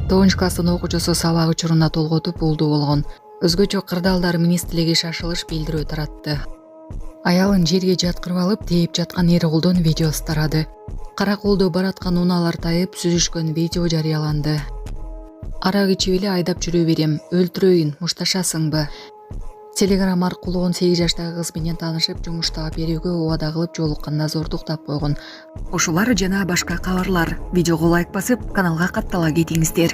9 класстын окуучусу сабак учуруна толготуп уулду болгон. Өзгөчө кырдаалдар министрлиги шашылыш билдирүү таратты. Аялын жерге жаткырып алып тээп жаткан эр колдон видеосу тарады. Караколдо бараткан унаалар тайып сүзүшкөн видео жарыяланды. Арак ичип эле айдап жүрө берем, өлтүрөйүн, мушташасыңбы? Телеграм аркылуу 18 жаштагы кыз менен таанышып, жумуштап берүүгө убада кылып жолукканда зортуктап койгон. Ушулар жана башка кабарлар. Видеого лайк басып, каналга каттала кетиңиздер.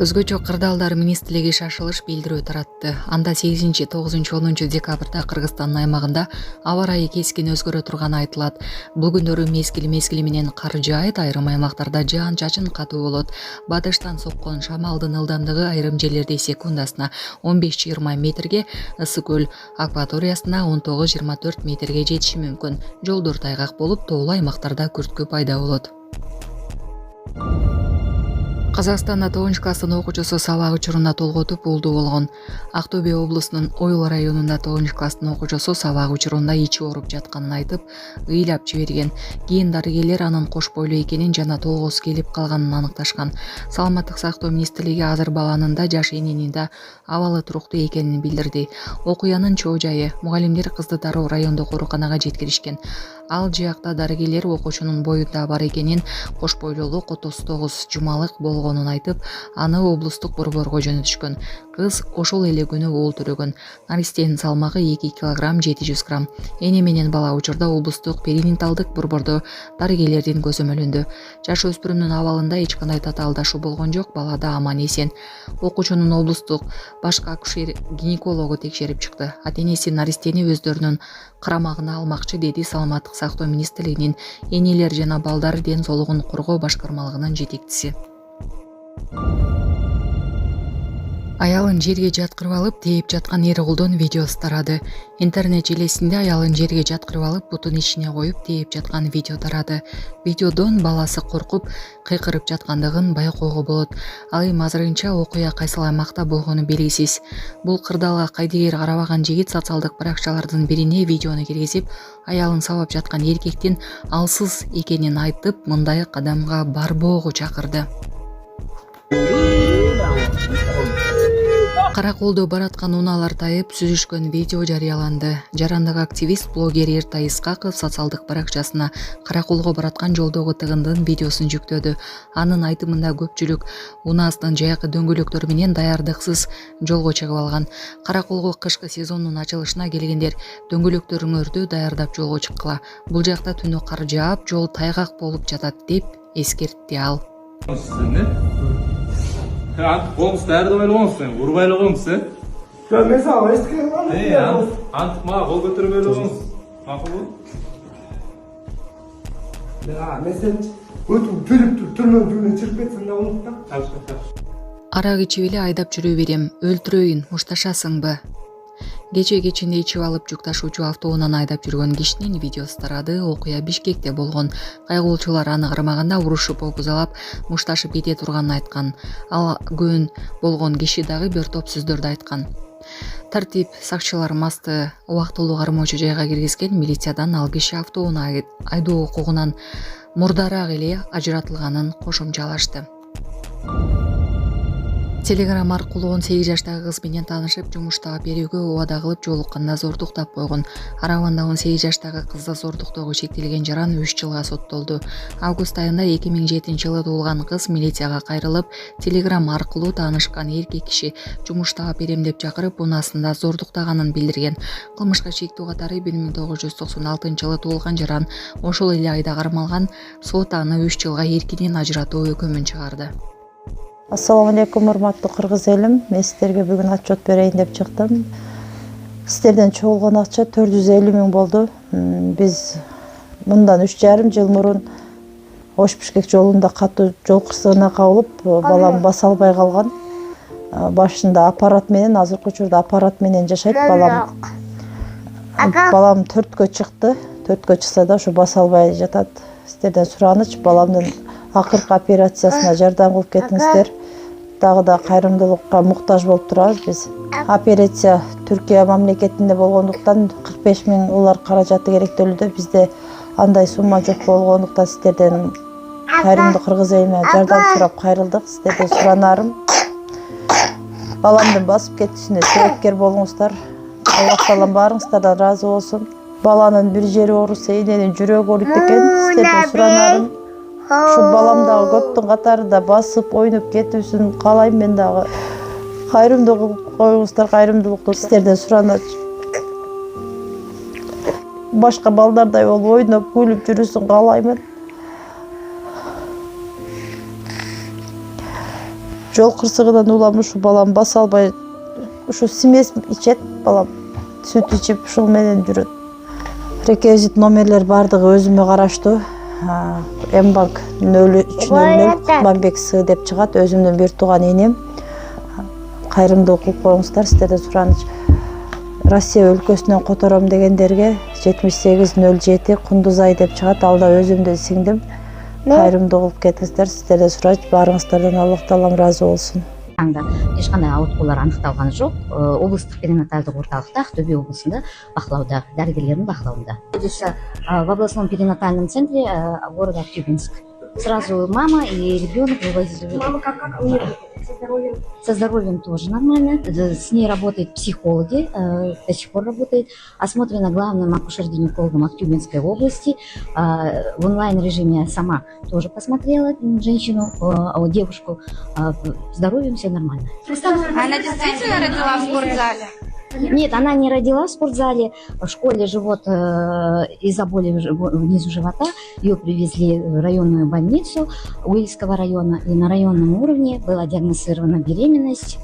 Өзгөчө кырдаалдар министрлиги шашылыш билдирүү таратты. Анда 8, 9, 10 декабрда Кыргызстандын аймагында аба ырайы кескин өзгөрө турганы айтылат. Бул күндөрү мезгили менен кар жаайт, айрым аймактарда жаан-чачын катуу болот. Батыштан соккон шамалдын ылдамдыгы айрым жерлерде секундасына 15-20 метрге, Ысык көл акваториясына 19-24 метрге жетиши мүмкүн. Жолдор тайгак болуп, тоолуу аймактарда күрткө пайда болот. Казакстанда 9 класстын окуучусу сабак учуруна толготуп уулду болгон. Ақтөбе облусунун Ойыл районунда 9 класстын окуучусу сабак учурунда ичи ооруп жатканын айтып, ыйлап жиберген. Кийин дарыгерлер анын кош бойлуу экенин жана толгосу келип калганын аныкташкан. Саламаттык сактоо министрлиги азыр баланын да жаш эненин да абалы туруктуу экенин билдирди. Окуянын чоо жайы: мугалимдер кызды дароо райондук ооруканага жеткиришкен. Ал жакта дарыгерлер окуучунун боюнда бар экенин, кош бойлуулук 39 жумалык болгонун айтып, аны облустук борборго жөнөтүшкөн. Кыз ошол эле күнү өлтүрүлгөн. Наристенин салмагы 2 кг 700 грамм. Эне менен бала учурда облустук перинаталдык борбордо дарыгерлердин көзөмөлүндө. Жаш өспүрүмдүн абалында эч кандай татаалдашуу болгон жок, балада аман-эсен. Окуучунун облустук башка акушер гинекологу текшерип чыкты. Ата-энеси наристени өздөрүнүн карамагына алмакчы, деди Саламаттык сактоо министрлигинин энелер жана балдар ден соолугун коргоо башкармалыгынын жетекчиси. Аялын жерге жаткырып алып тээп жаткан эр колдон видеосу тарады. Интернет желесинде аялын жерге жаткырып алып бутун ичине коюп тээп жаткан видео тарады. Видеодон баласы коркуп, кыйкырып жаткандыгын байкоого болот. Ал эми азырынча окуя кайсыл аймакта болгону белгисиз. Бул кырдаалга кайдыгер карабаган жигит социалдык баракчалардын бирине видеону киргизип, аялын сабап жаткан эркектин алсыз экенин айтып, мындай кадамга барбоого чакырды. Караколдо бараткан унаалар тайып сүзүшкөн видео жарыяланды. Жарандык активист блогер Эртай Исқақов социалдык баракчасына Караколго бараткан жолдогу тыгындын видеосун жүктөдү. Анын айтымында көпчүлүк унаасынын жайкы дөңгөлөктөрү менен даярдыксыз жолго чыгып алган. Караколго кышкы сезондун ачылышына келгендер дөңгөлөктөрүңөрдү даярдап жолго чыккыла. Бул жакта түнү кар жаап, жол тайгак болуп жатат деп эскертти ал. Ант қолыңыз дәрді байлығыңыз сен, ұрбайлығыңыз сен? Жоқ, мен саған естіген ғана. Ант ма қол көтеріп байлығыңыз. Мақұл бұл? Мен сен өтіп түрмен чырып кетсін да ұмыттым. Арак ичип эле айдап жүрө берем, өлтүрөйүн, мушташасыңбы? Кечинде ичип алып жүк ташуучу автоунан айдап жүргөн кишинин видеосу тарады. Окуя Бишкекте болгон. Кайгылуучулар аны кармаганда урушуп, обузалап, мушташып кете турганын айткан. Ал күн болгон киши дагы бир топ сөздөрдү айткан. Тартип сакчылар масты убактылуу кармоочу жайга киргизген. Милициядан ал киши автоунаа айдоо укугунан мурдараак эле ажыратылганын кошумчалашты. Телеграм аркылуу 18 жаштагы кыз менен таанышып, жумуштап берүүгө убада кылып жолукканда зортуктап койгон. Арабанда 18 жаштагы кызды зортуктоого шектелген жаран 3 жылга соттолду. Август айында 2007 жылы туулган кыз милицияга кайрылып, Телеграм аркылуу таанышкан эркек киши жумуштап берем деп чакырып, унаасында зордуктаганын билдирген. Кылмышка чектүү катары 1996 жылы туулган жаран ошол эле айда кармалган. Сот аны 3 жылга эркинен ажыратуу өкүмүн чыгарды. Ассаламу алейкум, урматтуу кыргыз элим. Мен сиздерге бүгүн отчет берейин деп чыктым. Сиздерден чогулган акча 450 миң болду. Биз мындан 3,5 жыл мурун Ош-Бишкек жолунда катуу жол кырсыгына кабылып, балам баса албай калган. Башында аппарат менен, азыркы учурда аппарат менен жашайт балам. Балам 4кө чыкты. 4кө чыкса да ушу баса албай жатат. Сиздерден сураныч, баламдын акыркы операциясына жардам кылып кетиңиздер. Дагы да кайрымдуулукка муктаж болуп турабыз биз. Операция Түркия мамлекетинде болгондуктан 45 миң улар каражаты керектөлүүдө. Бизде андай сумма жок болгондуктан сиздерден кайрымдуу кыргыз элине жардам сурап кайрылдык. Сиздерден суранарым баламдын басып кетишине себепкер болуңуздар. Аллах таалам баарыңыздардан ыраазы болсун. Баланын бир жери ооруса эненин жүрөгү ооруйт экен. Сиздерден суранарым ушу балам дагы көптүн катарында басып ойноп кетүүсүн каалайм. Мен дагы кайрымдуу кылып коюңуздар, кайрымдуулукту сиздерден сураначы. Башка балдардай болуп ойноп күлүп жүрүүсүн каалаймын. Жол кырсыгынан улам ушу балам баса албай ушу смесь ичет, балам сүт ичип ушул менен жүрөт. Реквизит номерлер бардыгы өзүмө караштуу. Мбанк 0300 Кутманбек С деп чыгат. Өзүмдүн бир тууган энем. Кайрымдуу кылып коюңуздар, сиздерден сураныч. Россия өлкөсүнөн котором дегендерге 7807 Кундузай деп чыгат. Алда өзүмдүн сиңдим. Кайрымдуу кылып кетиңиздер, сиздерден сурач. Баарыңыздардан Аллах таалам ыраазы болсун. Таңда ешқандай ауытқулар анықталған жоқ. Облыстық перинатальдық орталықта Ақтөбе облысында бақылауда, дәрігерлердің бақылауында. В областном перинатальном центре города Актюбинск. Сразу мама и ребенок вывозили. Мама как у нее со здоровьем? Со здоровьем тоже нормально. С ней работают психологи, до сих пор работает. Осмотрена главным акушер-гинекологом Актюбинской области. В онлайн-режиме сама тоже посмотрела женщину, девушку. Здоровьем все нормально. Она действительно родила в спортзале? Нет, она не родила в спортзале. В школе живот из-за боли внизу живота. Ее привезли в районную больницу Уильского района. И на районном уровне была диагностирована беременность.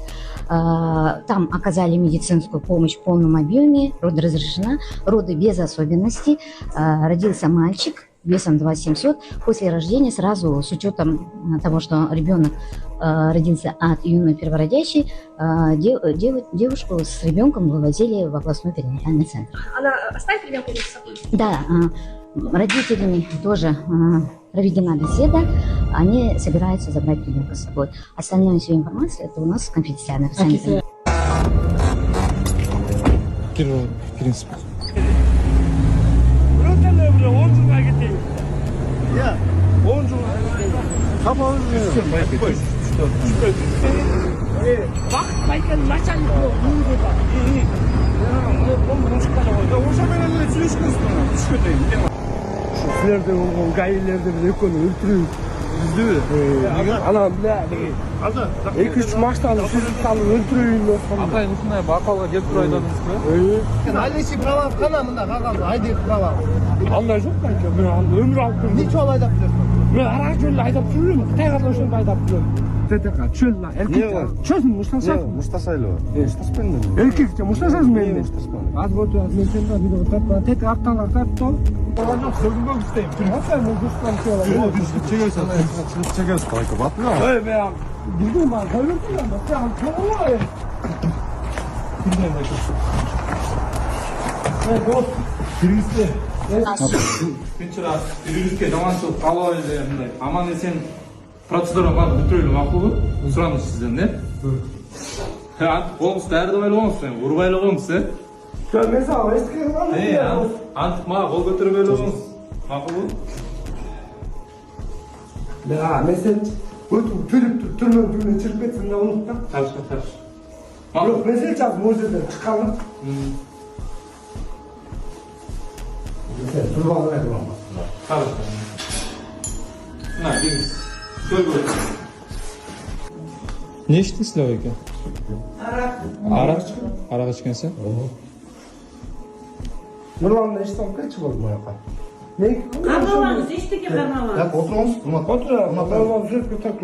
Там оказали медицинскую помощь в полном объеме. Роды разрешена. Роды без особенностей. Родился мальчик весом 2700. После рождения сразу, с учетом того, что ребенок родился от юной первородящей, девушку с ребенком вывозили в областной перинатальный центр. Она оставит ребенка с собой? Да, родителями тоже проведена беседа. Они собираются забрать ребенка с собой. Остальную всю информацию это у нас конфиденциально. Ya 10 жыл капабыз Вақыт байкал начальник болды. ошо менен эле сүйлөшкөнбүз түшкө чейин. Силерде болгон гаилерди экөөнү өлтүрүү биздиби? Анан бля 2-3 маштаны сүзүп салып өлтүрөйүн деп аткан. Атайын ушундай бакалга келип туруп айтасызбы? Алеси права кана мында кагазы айдер права. Андай жоқ қанша, мен өмір алып келдім. Нече жол айдап жүрөсүң? Мен ара жолда айдап жүрмін, Қытайға да ошондо айдап жүрмін. ТТК, чөл, эркек. Чөлсүн мушташасың? Мушташайлы. Мушташпайм мен. Эркекте мушташасың менде? Мушташпайм. Az вот мен сенде видео тартып, ТТК артан тартып. Бала сөгүнгө иштейм. Аса мен дустам чөла. Чегес кайка бат. Ой, мен билдим мен көйүрдүм, сен чоңой. Билдим да. Вот, киргизде. Экинчи раз бирибизге жаманчылык каалабай эле мындай аман эсен процедура бар бүтүрөлү макулбу? Сураныч сизден, Болуңуз даярдап ойлогонсуз, урбай эле коюңуз, Мен сага эстиген бар. Антип мага кол көтөрүп эле коюңуз. Макулбу? Мен сен өтүп төлөп түрмө чыгып кетсең да унут да. Тарш. Жок, мен сен чак музейден чыкканмын. Sen turbalı ne duramazsın? Tarш. Мына келиңиз. Көйгөй. Не иштейсиздер экен? Арак ичкенсиң? Нурланды иштеп кетчи болду мояка. Мен Кармабаңыз, эчтеке кармабаңыз. Отырыңыз, Отура, мен жүрүп кетип